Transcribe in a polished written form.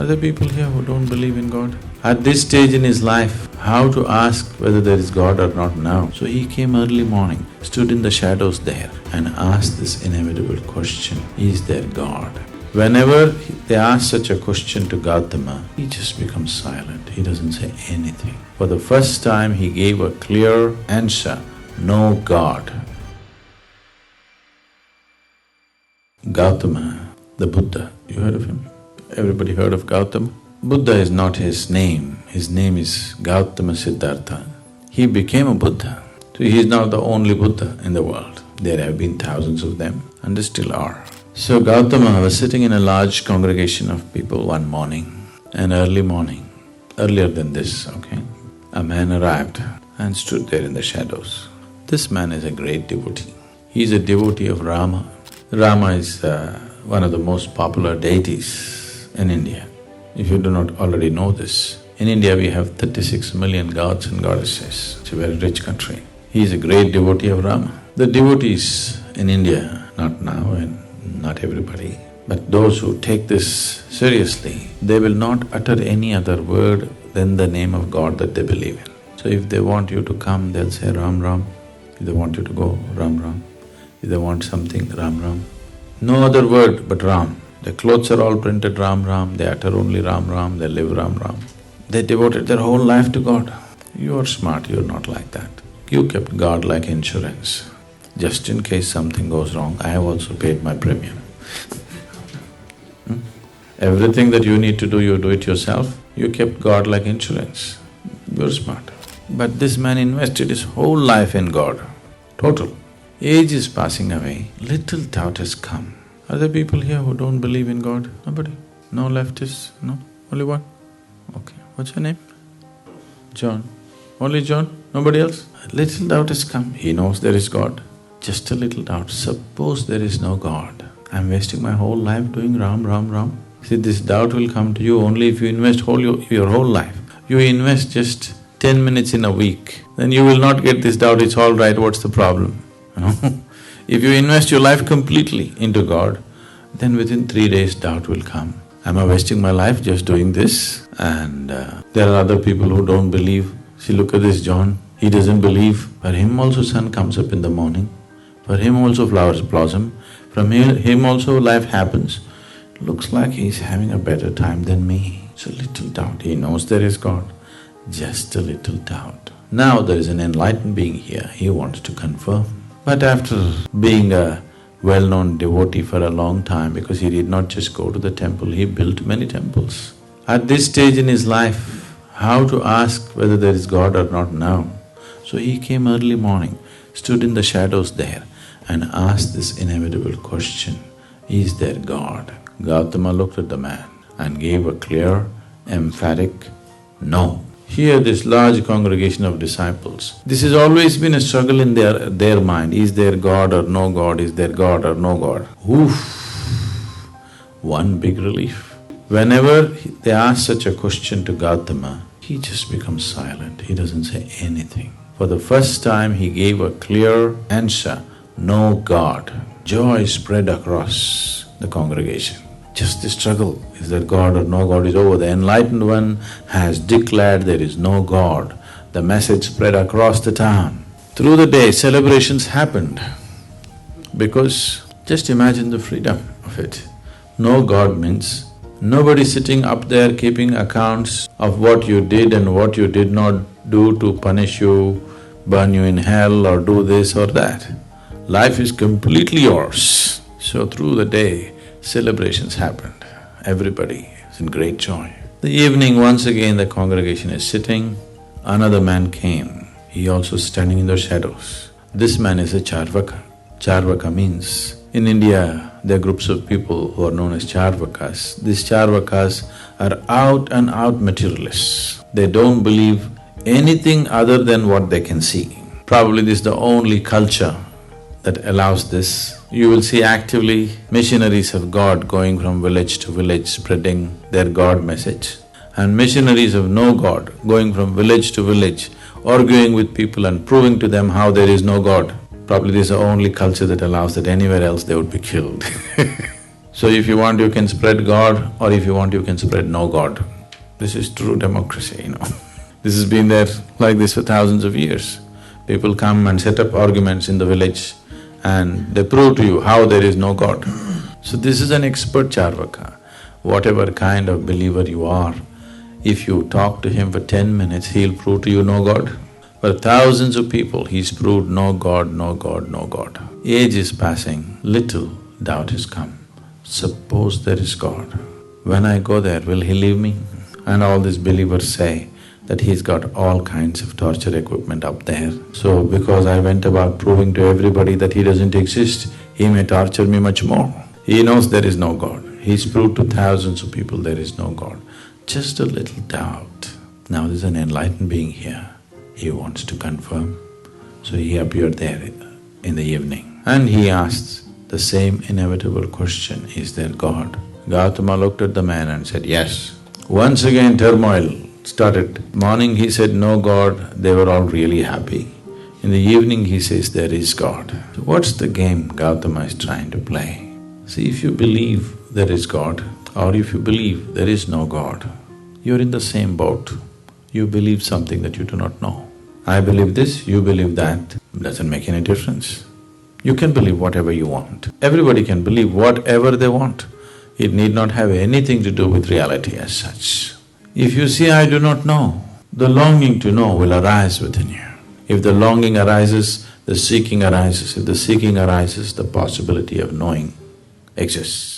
Are there people here who don't believe in God? At this stage in his life, how to ask whether there is God or not now? So he came early morning, stood in the shadows there and asked this inevitable question, is there God? Whenever they ask such a question to Gautama, he just becomes silent, he doesn't say anything. For the first time he gave a clear answer, no God. Gautama, the Buddha, you heard of him? Everybody heard of Gautama? Buddha is not his name is Gautama Siddhartha. He became a Buddha. So he is not the only Buddha in the world. There have been thousands of them and there still are. So Gautama was sitting in a large congregation of people one morning, an early morning, earlier than this, okay? A man arrived and stood there in the shadows. This man is a great devotee. He is a devotee of Rama. Rama is one of the most popular deities in India. If you do not already know this, in India we have 36 million gods and goddesses. It's a very rich country. He is a great devotee of Rama. The devotees in India, not now and not everybody, but those who take this seriously, they will not utter any other word than the name of God that they believe in. So if they want you to come, they'll say Ram Ram. If they want you to go, Ram Ram. If they want something, Ram Ram. No other word but Ram. Their clothes are all printed Ram Ram, they utter only Ram Ram, they live Ram Ram. They devoted their whole life to God. You are smart, you are not like that. You kept God like insurance. Just in case something goes wrong, I have also paid my premium. Everything that you need to do, you do it yourself. You kept God like insurance. You're smart. But this man invested his whole life in God, total. Age is passing away, little doubt has come. Are there people here who don't believe in God? Nobody? No leftists? No? Only one? Okay. What's your name? John. Only John? Nobody else? Little doubt has come. He knows there is God. Just a little doubt. Suppose there is no God. I'm wasting my whole life doing Ram, Ram, Ram. See, this doubt will come to you only if you invest your whole life. You invest just 10 minutes in a week, then you will not get this doubt, it's all right, what's the problem? If you invest your life completely into God, then within 3 days doubt will come. Am I wasting my life just doing this? And there are other people who don't believe. See, look at this John, he doesn't believe. For him also sun comes up in the morning, for him also flowers blossom, from him also life happens. Looks like he's having a better time than me. It's a little doubt, he knows there is God, just a little doubt. Now there is an enlightened being here, he wants to confirm. But after being a well-known devotee for a long time, because he did not just go to the temple, he built many temples. At this stage in his life, how to ask whether there is God or not now? So he came early morning, stood in the shadows there and asked this inevitable question, is there God? Gautama looked at the man and gave a clear, emphatic no. Here this large congregation of disciples, this has always been a struggle in their mind, is there God or no God, is there God or no God? Oof! One big relief. Whenever they ask such a question to Gautama, he just becomes silent, he doesn't say anything. For the first time he gave a clear answer, no God. Joy spread across the congregation. Just the struggle, is there God or no God, is over. The enlightened one has declared there is no God. The message spread across the town. Through the day, celebrations happened because just imagine the freedom of it. No God means nobody sitting up there keeping accounts of what you did and what you did not do to punish you, burn you in hell or do this or that. Life is completely yours. So through the day, celebrations happened. Everybody is in great joy. The evening, once again the congregation is sitting, another man came, he also standing in the shadows. This man is a Charvaka. Charvaka means, in India there are groups of people who are known as Charvakas. These Charvakas are out and out materialists. They don't believe anything other than what they can see. Probably this is the only culture that allows this. You will see actively missionaries of God going from village to village spreading their God message, and missionaries of no God going from village to village arguing with people and proving to them how there is no God. Probably this is the only culture that allows that, anywhere else they would be killed. So if you want, you can spread God, or if you want, you can spread no God. This is true democracy, This has been there like this for thousands of years. People come and set up arguments in the village and they prove to you how there is no God. So this is an expert Charvaka. Whatever kind of believer you are, if you talk to him for 10 minutes, he'll prove to you no God. For thousands of people, he's proved no God, no God, no God. Age is passing, little doubt has come. Suppose there is God. When I go there, will he leave me? And all these believers say that he's got all kinds of torture equipment up there. So because I went about proving to everybody that he doesn't exist, he may torture me much more. He knows there is no God. He's proved to thousands of people there is no God. Just a little doubt. Now there's an enlightened being here. He wants to confirm. So he appeared there in the evening. And he asked the same inevitable question, is there God? Gautama looked at the man and said, yes. Once again turmoil started. Morning he said, no God, they were all really happy. In the evening he says, there is God. So what's the game Gautama is trying to play? See, if you believe there is God, or if you believe there is no God, you're in the same boat. You believe something that you do not know. I believe this, you believe that, doesn't make any difference. You can believe whatever you want. Everybody can believe whatever they want. It need not have anything to do with reality as such. If you say, I do not know, the longing to know will arise within you. If the longing arises, the seeking arises. If the seeking arises, the possibility of knowing exists.